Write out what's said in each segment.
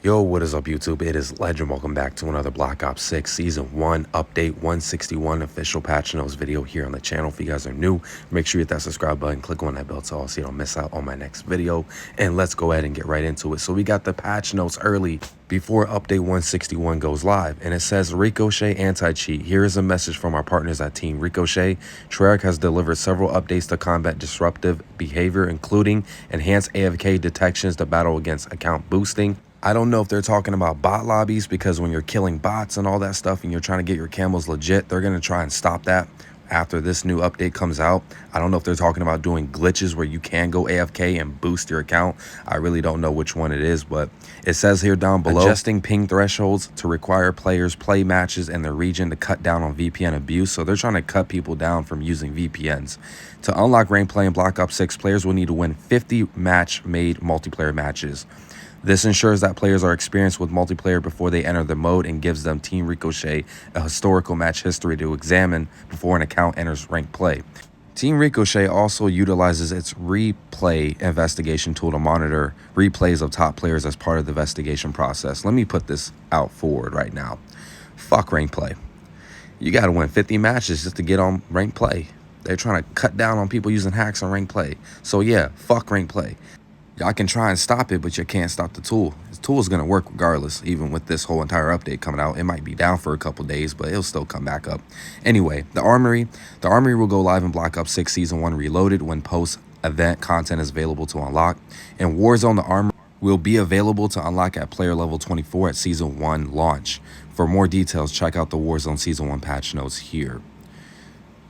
Yo, what is up, YouTube? It is Legend. Welcome back to another Black Ops 6 Season 1 Update 161 official patch notes video here on the channel. If you guys are new, make sure you hit that subscribe button, click on that bell so you don't miss out on my next video. And let's go ahead and get right into it. So we got the patch notes early before Update 161 goes live, and it says Ricochet anti-cheat. Here is a message from our partners at Team Ricochet. Treyarch has delivered several updates to combat disruptive behavior, including enhanced AFK detections to battle against account boosting. I don't know if they're talking about bot lobbies, because when you're killing bots and all that stuff and you're trying to get your camos legit, they're going to try and stop that after this new update comes out. I don't know if they're talking about doing glitches where you can go AFK and boost your account. I really don't know which one it is, but it says here down below, adjusting ping thresholds to require players play matches in their region to cut down on VPN abuse. So they're trying to cut people down from using VPNs. To unlock rank play in Black Ops 6, players will need to win 50 match-made multiplayer matches. This ensures that players are experienced with multiplayer before they enter the mode and gives them Team Ricochet a historical match history to examine before an account enters ranked play. Team Ricochet also utilizes its replay investigation tool to monitor replays of top players as part of the investigation process. Let me put this out forward right now. Fuck ranked play. You got to win 50 matches just to get on ranked play. They're trying to cut down on people using hacks on ranked play. So yeah, fuck ranked play. Y'all can try and stop it, but you can't stop the tool. The tool is going to work regardless, even with this whole entire update coming out. It might be down for a couple days, but it'll still come back up. Anyway, the Armory will go live in Black Ops 6 Season 1 Reloaded when post-event content is available to unlock. In Warzone, the Armory will be available to unlock at player level 24 at Season 1 launch. For more details, check out the Warzone Season 1 patch notes here.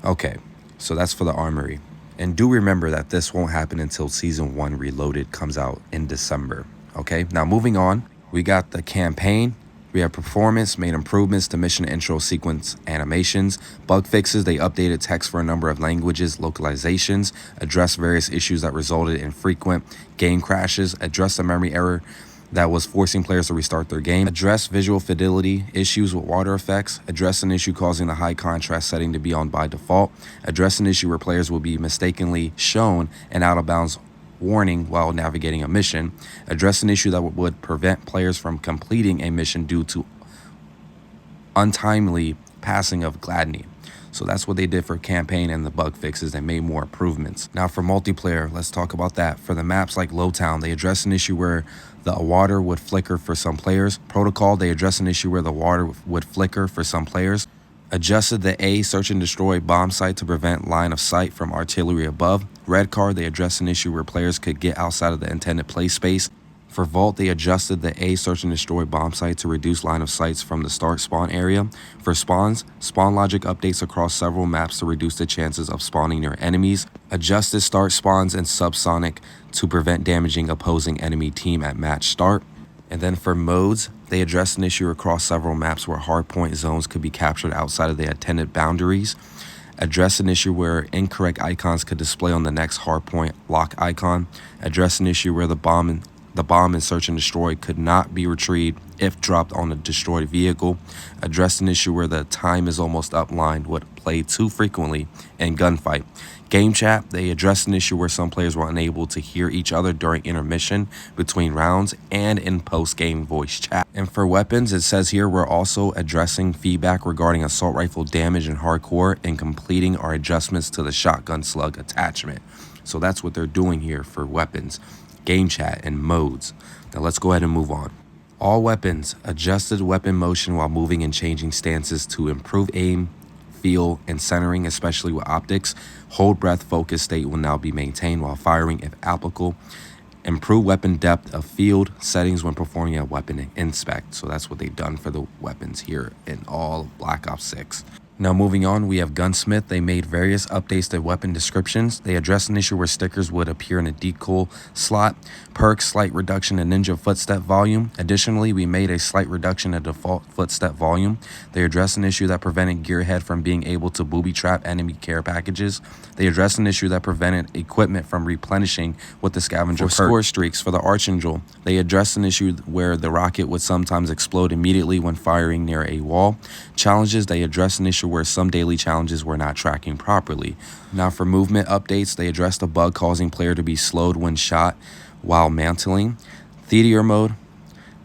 Okay, so that's for the Armory. And do remember that this won't happen until Season 1 Reloaded comes out in December. Okay, now moving on, we got the campaign. We have performance, made improvements to mission intro sequence animations, bug fixes. They updated text for a number of languages, localizations, addressed various issues that resulted in frequent game crashes, addressed a memory error that was forcing players to restart their game, address visual fidelity issues with water effects, address an issue causing the high contrast setting to be on by default, address an issue where players will be mistakenly shown an out of bounds warning while navigating a mission, address an issue that would prevent players from completing a mission due to untimely passing of Gladney. So that's what they did for campaign and the bug fixes. They made more improvements. Now for multiplayer, let's talk about that. For the maps like Lowtown, they addressed an issue where the water would flicker for some players. Protocol, they addressed an issue where the water would flicker for some players. Adjusted the A search and destroy bomb site to prevent line of sight from artillery above. Red card, they addressed an issue where players could get outside of the intended play space. For Vault, they adjusted the A search and destroy bomb site to reduce line of sights from the start spawn area. For spawns, spawn logic updates across several maps to reduce the chances of spawning near enemies. Adjusted start spawns and subsonic to prevent damaging opposing enemy team at match start. And then for modes, they addressed an issue across several maps where hardpoint zones could be captured outside of the intended boundaries. Address an issue where incorrect icons could display on the next hardpoint lock icon. Address an issue where the bomb in search and destroy could not be retrieved if dropped on a destroyed vehicle. Addressed an issue where the time is almost up line would play too frequently in gunfight. Game chat, they addressed an issue where some players were unable to hear each other during intermission between rounds and in post-game voice chat. And for weapons, it says here we're also addressing feedback regarding assault rifle damage in hardcore and completing our adjustments to the shotgun slug attachment. So that's what they're doing here for weapons, game chat, and modes. Now let's go ahead and move on. All weapons, adjusted weapon motion while moving and changing stances to improve aim, feel, and centering, especially with optics. Hold breath focus state will now be maintained while firing if applicable. Improve weapon depth of field settings when performing a weapon inspect. So that's what they've done for the weapons here in all of Black Ops 6. Now moving on, we have Gunsmith. They made various updates to weapon descriptions. They addressed an issue where stickers would appear in a decoy slot. Perks, slight reduction in ninja footstep volume. Additionally, we made a slight reduction in default footstep volume. They addressed an issue that prevented Gearhead from being able to booby trap enemy care packages. They addressed an issue that prevented equipment from replenishing with the scavenger perk. Score streaks for the Archangel, they addressed an issue where the rocket would sometimes explode immediately when firing near a wall. Challenges, they addressed an issue where some daily challenges were not tracking properly. Now for movement updates, they addressed a bug causing player to be slowed when shot while mantling. Theater mode,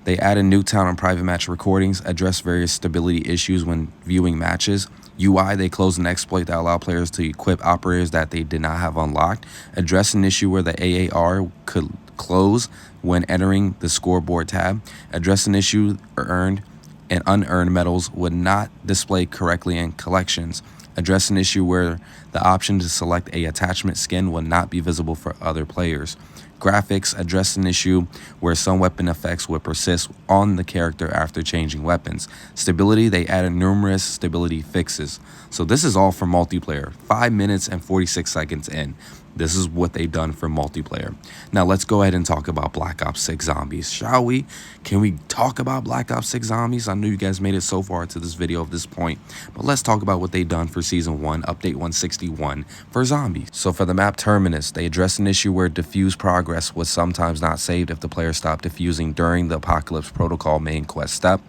They added Nuketown on private match recordings, addressed various stability issues when viewing matches. UI, they closed an exploit that allowed players to equip operators that they did not have unlocked, addressed an issue where the AAR could close when entering the scoreboard tab, addressed an issue earned and unearned medals would not display correctly in collections, addressed an issue where the option to select a attachment skin would not be visible for other players. Graphics addressed an issue where some weapon effects would persist on the character after changing weapons. Stability, they added numerous stability fixes. So this is all for multiplayer. 5 minutes and 46 seconds in. This is what they've done for multiplayer. Now let's go ahead and talk about Black Ops 6 Zombies, shall we? Can we talk about Black Ops 6 Zombies? I know you guys made it so far to this video at this point, but let's talk about what they've done for Season 1, Update 161 for Zombies. So for the map Terminus, they addressed an issue where diffuse progress was sometimes not saved if the player stopped diffusing during the Apocalypse Protocol main quest step.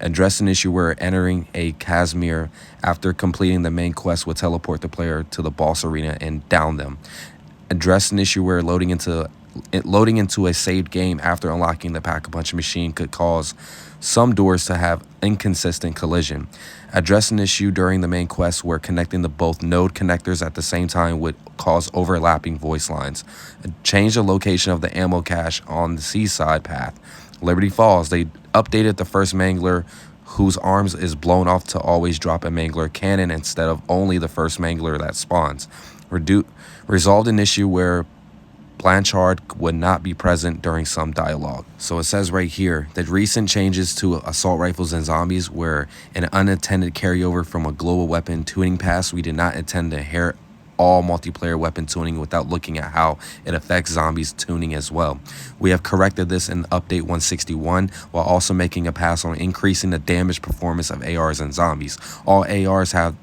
Addressed an issue where entering a Casimir after completing the main quest would teleport the player to the boss arena and down them. Addressed an issue where loading into a saved game after unlocking the Pack-a-Punch machine could cause some doors to have inconsistent collision. Addressed an issue during the main quest where connecting the both node connectors at the same time would cause overlapping voice lines. Change the location of the ammo cache on the seaside path. Liberty Falls, they updated the first Mangler whose arms is blown off to always drop a Mangler cannon instead of only the first Mangler that spawns. Resolved an issue where Blanchard would not be present during some dialogue. So it says right here that recent changes to assault rifles and zombies were an unintended carryover from a global weapon tuning pass. We did not intend to inherit all multiplayer weapon tuning without looking at how it affects zombies tuning as well. We have corrected this in Update 161 while also making a pass on increasing the damage performance of ARs and zombies. All ARs have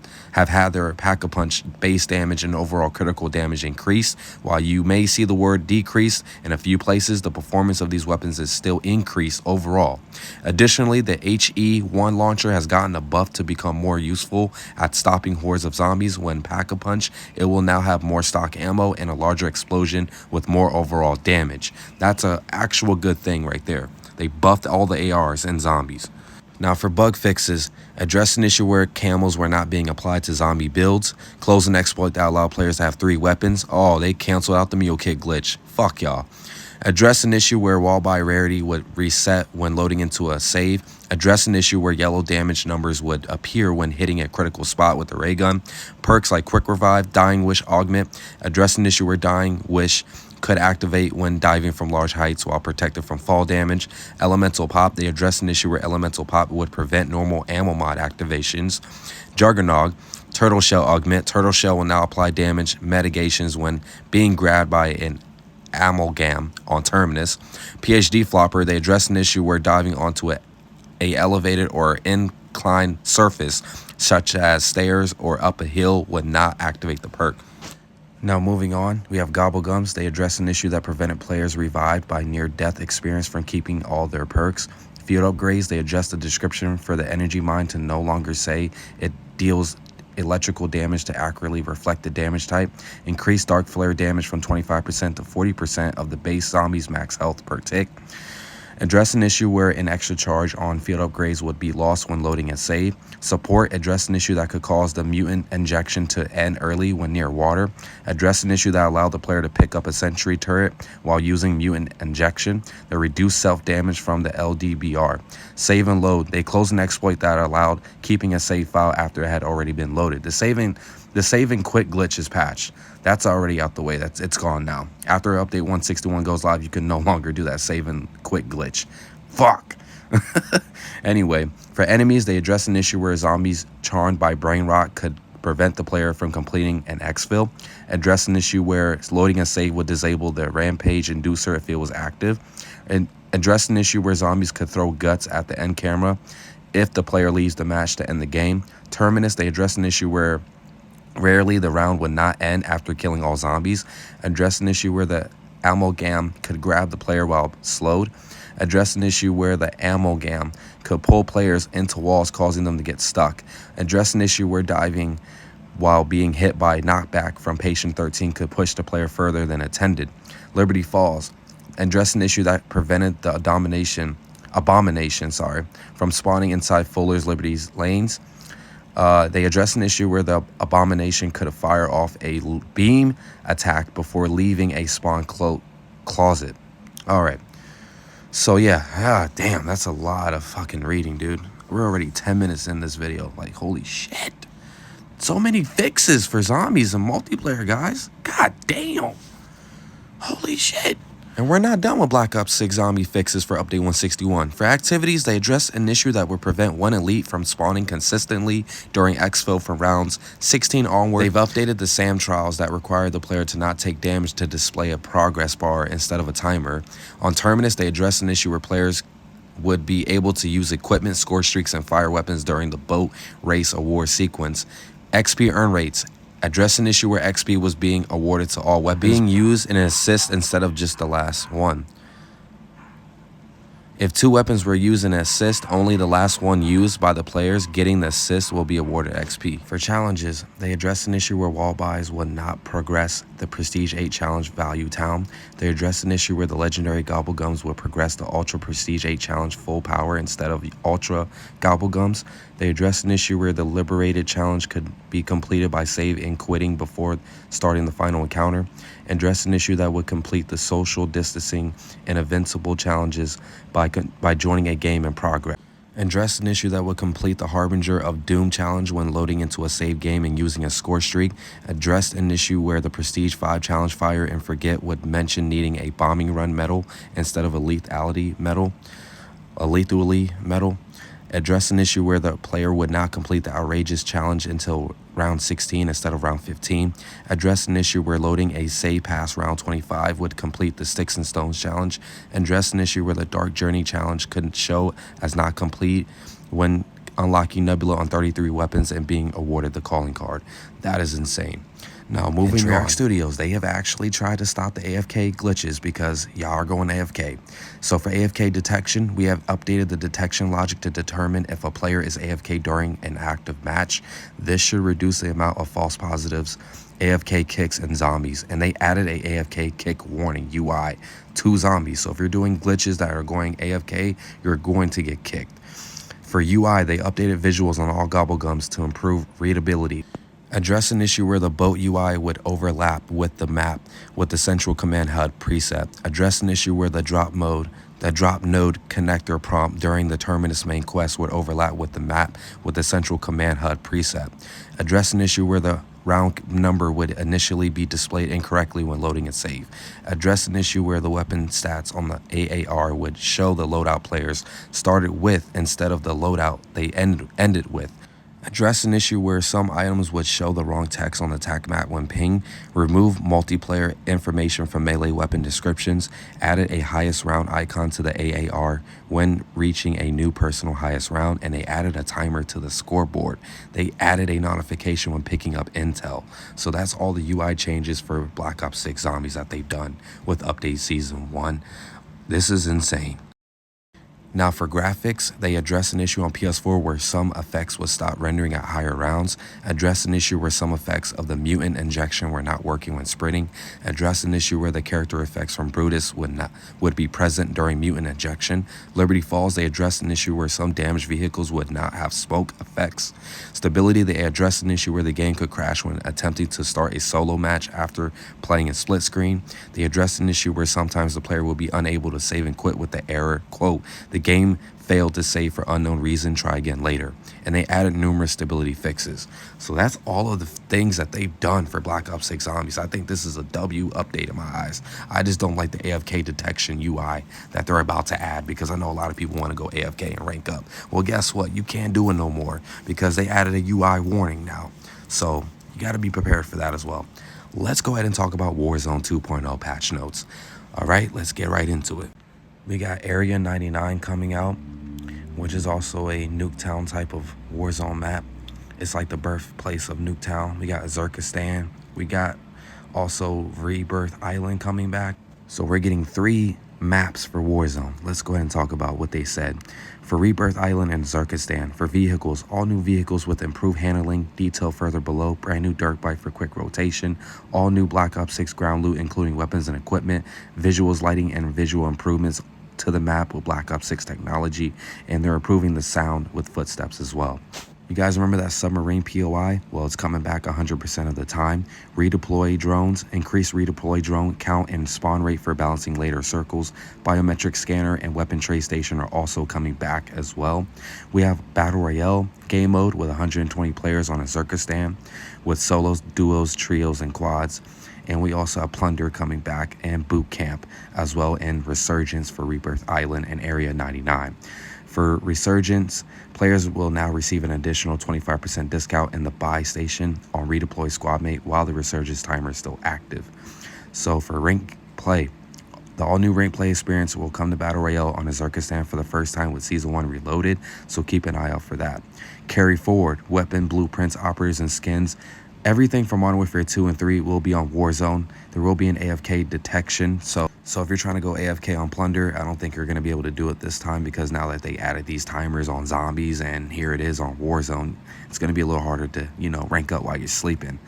had their Pack-a-Punch base damage and overall critical damage increased. While you may see the word decreased in a few places, the performance of these weapons is still increased overall. Additionally, the HE1 launcher has gotten a buff to become more useful at stopping hordes of zombies. When Pack-a-Punch, it will now have more stock ammo and a larger explosion with more overall damage. That's an actual good thing right there. They buffed all the ARs and zombies. Now for bug fixes, address an issue where camos were not being applied to zombie builds, close an exploit that allowed players to have 3 weapons. Oh, they canceled out the mule kit glitch. Fuck y'all. Address an issue where wall by rarity would reset when loading into a save. Address an issue where yellow damage numbers would appear when hitting a critical spot with the ray gun. Perks like Quick Revive, Dying Wish augment. Address an issue where Dying Wish could activate when diving from large heights while protected from fall damage. Elemental Pop, they addressed an issue where Elemental Pop would prevent normal ammo mod activations. Juggernog, Turtle Shell augment. Turtle Shell will now apply damage mitigations when being grabbed by an amalgam on Terminus. PhD Flopper, they addressed an issue where diving onto a elevated or inclined surface such as stairs or up a hill would not activate the perk. Now moving on, we have Gobblegums. They address an issue that prevented players revived by near-death experience from keeping all their perks. Field Upgrades, they adjust the description for the energy mine to no longer say it deals electrical damage to accurately reflect the damage type. Increase Dark Flare damage from 25% to 40% of the base zombie's max health per tick. Address an issue where an extra charge on field upgrades would be lost when loading a save. Support, address an issue that could cause the mutant injection to end early when near water. Address an issue that allowed the player to pick up a sentry turret while using mutant injection. They reduced self-damage from the LDBR. Save and load, they closed an exploit that allowed keeping a save file after it had already been loaded. The saving quick glitch is patched. That's already out the way. It's gone now. After Update 161 goes live, you can no longer do that save and quick glitch. Fuck. Anyway, for enemies, they address an issue where zombies charmed by brain rot could prevent the player from completing an exfil. Address an issue where loading a save would disable the rampage inducer if it was active. And address an issue where zombies could throw guts at the end camera if the player leaves the match to end the game. Terminus, they address an issue where rarely the round would not end after killing all zombies. Address an issue where the amalgam could grab the player while slowed. Address an issue where the amalgam could pull players into walls, causing them to get stuck. Address an issue where diving while being hit by knockback from Patient 13 could push the player further than intended. Liberty Falls, address an issue that prevented the domination abomination, sorry, from spawning inside Fuller's Liberty's lanes. They addressed an issue where the abomination could fire off a beam attack before leaving a spawn closet. All right. So yeah, damn, that's a lot of fucking reading, dude. We're already 10 minutes in this video. Like, holy shit. So many fixes for zombies and multiplayer, guys. God damn. Holy shit. And we're not done with Black Ops 6 zombie fixes for Update 161. For activities, they address an issue that would prevent one elite from spawning consistently during exfil from rounds 16 onward. They've updated the SAM trials that require the player to not take damage to display a progress bar instead of a timer. On Terminus, they address an issue where players would be able to use equipment, score streaks, and fire weapons during the boat race award sequence. XP earn rates. Address an issue where XP was being awarded to all weapons being used in an assist instead of just the last one. If 2 weapons were used in an assist, only the last one used by the players getting the assist will be awarded XP. For challenges, they addressed an issue where wall buys would not progress the Prestige 8 challenge value town. They addressed an issue where the legendary Gobblegums would progress the Ultra Prestige 8 challenge full power instead of Ultra Gobblegums. They addressed an issue where the Liberated challenge could be completed by save and quitting before starting the final encounter. And addressed an issue that would complete the social distancing and invincible challenges by joining a game in progress. And addressed an issue that would complete the Harbinger of Doom challenge when loading into a save game and using a score streak. Addressed an issue where the Prestige 5 challenge fire and forget would mention needing a bombing run medal instead of a lethality medal. Address an issue where the player would not complete the outrageous challenge until round 16 instead of round 15. Address an issue where loading a save pass round 25 would complete the Sticks and Stones challenge. Address an issue where the Dark Journey challenge couldn't show as not complete when unlocking Nebula on 33 weapons and being awarded the calling card. That is insane. Now, moving on. Studios, they have actually tried to stop the AFK glitches because y'all are going AFK. So for AFK detection, we have updated the detection logic to determine if a player is AFK during an active match. This should reduce the amount of false positives, AFK kicks, and zombies. And they added a AFK kick warning UI to zombies. So if you're doing glitches that are going AFK, you're going to get kicked. For UI, they updated visuals on all Gobblegums to improve readability. Address an issue where the boat UI would overlap with the map with the central command HUD preset. Address an issue where the drop node connector prompt during the Terminus main quest would overlap with the map with the central command HUD preset. Address an issue where the round number would initially be displayed incorrectly when loading a save. Address an issue where the weapon stats on the AAR would show the loadout players started with instead of the loadout they ended with. Address an issue where some items would show the wrong text on the attack map when pinged. Remove multiplayer information from melee weapon descriptions. Added a highest round icon to the AAR when reaching a new personal highest round, and they added a timer to the scoreboard. They added a notification when picking up intel. So that's all the UI changes for Black Ops 6 Zombies that they've done with Update Season 1. This is insane. Now for graphics, they address an issue on PS4 where some effects would stop rendering at higher rounds, address an issue where some effects of the mutant injection were not working when sprinting, address an issue where the character effects from Brutus would be present during mutant injection. Liberty Falls, they addressed an issue where some damaged vehicles would not have smoke effects. Stability, they addressed an issue where the game could crash when attempting to start a solo match after playing in split screen. They addressed an issue where sometimes the player will be unable to save and quit with the error, quote, "The game failed to save for unknown reason, try again later." And they added numerous stability fixes. So that's all of the things that they've done for Black Ops 6 Zombies. I think this is a W update in my eyes. I just don't like the AFK detection UI that they're about to add, because I know a lot of people want to go AFK and rank up. Well, guess what? You can't do it no more because they added a UI warning now. So you got to be prepared for that as well. Let's go ahead and talk about Warzone 2.0 patch notes. All right, let's get right into it. We got Area 99 coming out, which is also a Nuketown type of Warzone map. It's like the birthplace of Nuketown. We got Uzbekistan. We got also Rebirth Island coming back. So we're getting 3 maps for Warzone. Let's go ahead and talk about what they said. For Rebirth Island and Uzbekistan, for vehicles, all new vehicles with improved handling, detail further below, brand new dirt bike for quick rotation, all new Black Ops 6 ground loot including weapons and equipment, visuals, lighting, and visual improvements to the map with Black Ops 6 technology, and they're improving the sound with footsteps as well. You guys remember that submarine POI? Well, it's coming back 100% of the time. Redeploy drones, increase redeploy drone count and spawn rate for balancing later circles. Biometric scanner and weapon tray station are also coming back as well. We have Battle Royale game mode with 120 players on a Zerkistan with solos, duos, trios, and quads. And we also have Plunder coming back and Boot Camp as well, and Resurgence for Rebirth Island and Area 99. For Resurgence, players will now receive an additional 25% discount in the buy station on redeploy squadmate while the Resurgence timer is still active. So for rank play, the all-new rank play experience will come to Battle Royale on Zerkistan for the first time with Season 1 Reloaded, so keep an eye out for that. Carry forward, weapon, blueprints, operators, and skins. Everything from Modern Warfare 2 and 3 will be on Warzone. There will be an AFK detection, so if you're trying to go AFK on Plunder, I don't think you're going to be able to do it this time, because now that they added these timers on zombies and here it is on Warzone, it's going to be a little harder to, rank up while you're sleeping.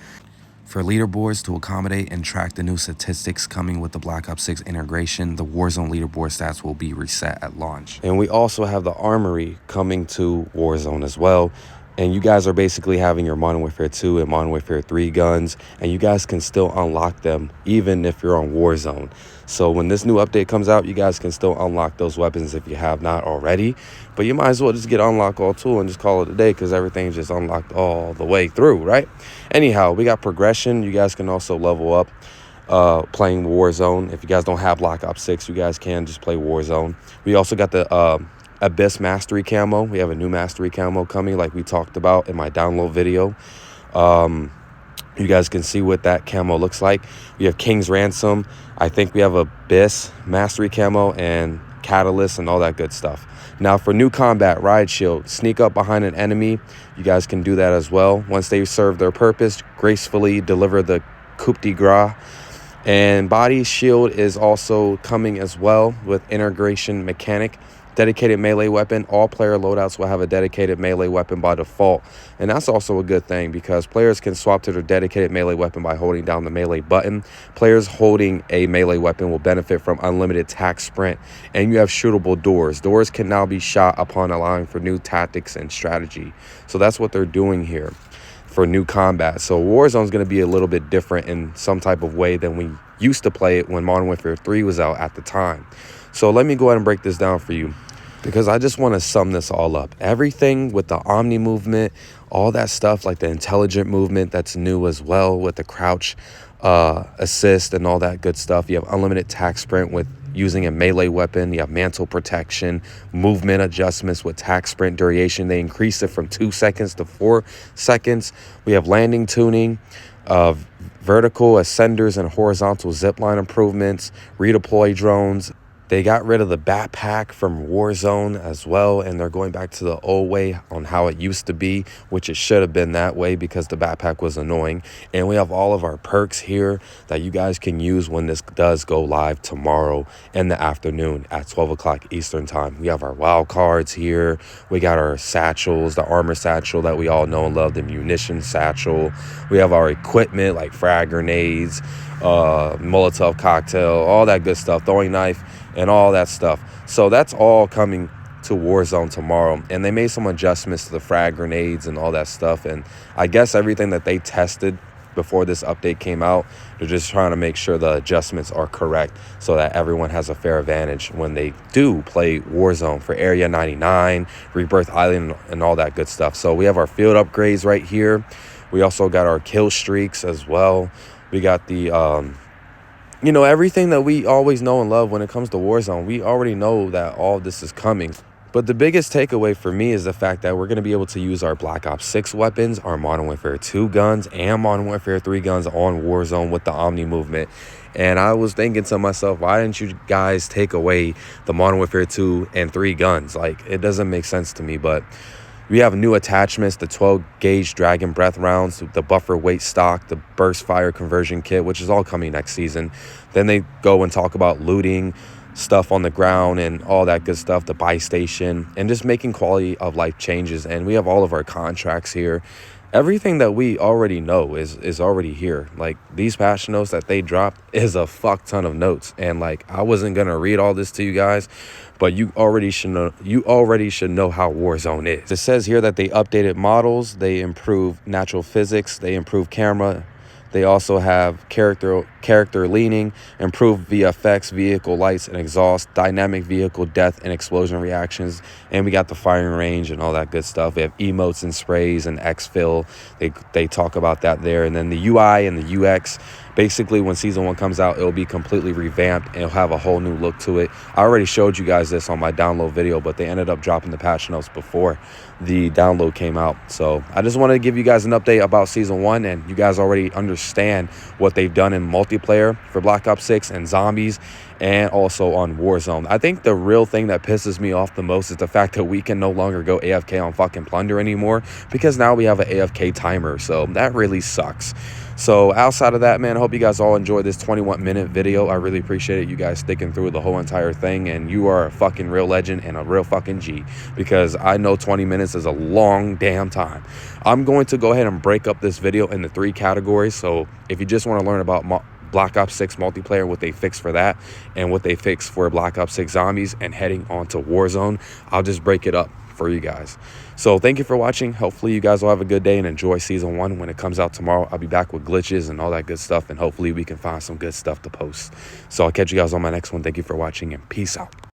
For leaderboards to accommodate and track the new statistics coming with the Black Ops 6 integration, the Warzone leaderboard stats will be reset at launch. And we also have the Armory coming to Warzone as well. And you guys are basically having your Modern Warfare 2 and Modern Warfare 3 guns, and you guys can still unlock them even if you're on Warzone. So when this new update comes out, you guys can still unlock those weapons if you have not already. But you might as well just get unlock all 2 and just call it a day, because everything's just unlocked all the way through, right? Anyhow, we got progression. You guys can also level up playing Warzone. If you guys don't have Black Ops 6, you guys can just play Warzone. We also got the Abyss Mastery Camo. We have a new Mastery Camo coming, like we talked about in my download video. You guys can see what that camo looks like. We have King's Ransom. I think we have Abyss Mastery Camo and Catalyst and all that good stuff. Now for new combat, Riot Shield. Sneak up behind an enemy. You guys can do that as well. Once they serve their purpose, gracefully deliver the coup de grace. And Body Shield is also coming as well with integration mechanic. Dedicated melee weapon. All player loadouts will have a dedicated melee weapon by default. And that's also a good thing, because players can swap to their dedicated melee weapon by holding down the melee button. Players holding a melee weapon will benefit from unlimited tac sprint. And you have shootable doors. Doors can now be shot upon allowing for new tactics and strategy. So that's what they're doing here for new combat. So Warzone is going to be a little bit different in some type of way than we used to play it when Modern Warfare 3 was out at the time. So let me go ahead and break this down for you, because I just want to sum this all up. Everything with the Omni movement, all that stuff, like the intelligent movement that's new as well with the crouch assist and all that good stuff. You have unlimited tac sprint with using a melee weapon. You have mantle protection, movement adjustments with tac sprint duration. They increased it from 2 seconds to 4 seconds. We have landing tuning, vertical ascenders and horizontal zipline improvements, redeploy drones. They got rid of the backpack from Warzone as well, and they're going back to the old way on how it used to be, which it should have been that way because the backpack was annoying. And we have all of our perks here that you guys can use when this does go live tomorrow in the afternoon at 12 o'clock Eastern time. We have our wild cards here. We got our satchels, the armor satchel that we all know and love, the munition satchel. We have our equipment like frag grenades, Molotov cocktail, all that good stuff, throwing knife, and all that stuff. So that's all coming to Warzone tomorrow. And they made some adjustments to the frag grenades and all that stuff. And I guess everything that they tested before this update came out, they're just trying to make sure the adjustments are correct so that everyone has a fair advantage when they do play Warzone for Area 99, Rebirth Island, and all that good stuff. So we have our field upgrades right here. We also got our kill streaks as well. We got the everything that we always know and love when it comes to Warzone. We already know that all of this is coming. But the biggest takeaway for me is the fact that we're going to be able to use our Black Ops 6 weapons, our Modern Warfare 2 guns, and Modern Warfare 3 guns on Warzone with the Omni movement. And I was thinking to myself, why didn't you guys take away the Modern Warfare 2 and 3 guns? Like, it doesn't make sense to me, but we have new attachments, the 12-gauge Dragon Breath rounds, the buffer weight stock, the burst fire conversion kit, which is all coming next season. Then they go and talk about looting stuff on the ground and all that good stuff, the buy station, and just making quality of life changes. And we have all of our contracts here. everything that we already know is already here. Like, these patch notes that they dropped is a fuck ton of notes, and like, I wasn't gonna read all this to you guys, but you already should know how Warzone is. It says here that they updated models, they improved natural physics, they improved camera. They also have character leaning, improved VFX, vehicle lights and exhaust, dynamic vehicle death and explosion reactions, and we got the firing range and all that good stuff. We have emotes and sprays and exfil. They talk about that there. And then the UI and the UX, basically when season 1 comes out, it'll be completely revamped and it'll have a whole new look to it. I already showed you guys this on my download video, but they ended up dropping the patch notes before the download came out. So I just wanted to give you guys an update about season 1, and you guys already understand what they've done in multiplayer for Black Ops 6 and zombies, and also on Warzone. I think the real thing that pisses me off the most is the fact that we can no longer go AFK on fucking Plunder anymore, because now we have an AFK timer. So that really sucks. So outside of that, man, I hope you guys all enjoyed this 21-minute video. I really appreciate it, you guys sticking through the whole entire thing, and you are a fucking real legend and a real fucking G, because I know 20 minutes is a long damn time. I'm going to go ahead and break up this video into 3 categories. So if you just want to learn about Black Ops 6 multiplayer, what they fixed for that, and what they fixed for Black Ops 6 zombies, and heading on to Warzone, I'll just break it up for you guys. So thank you for watching. Hopefully you guys will have a good day and enjoy season 1. When it comes out tomorrow, I'll be back with glitches and all that good stuff, and hopefully we can find some good stuff to post. So I'll catch you guys on my next one. Thank you for watching, and peace out.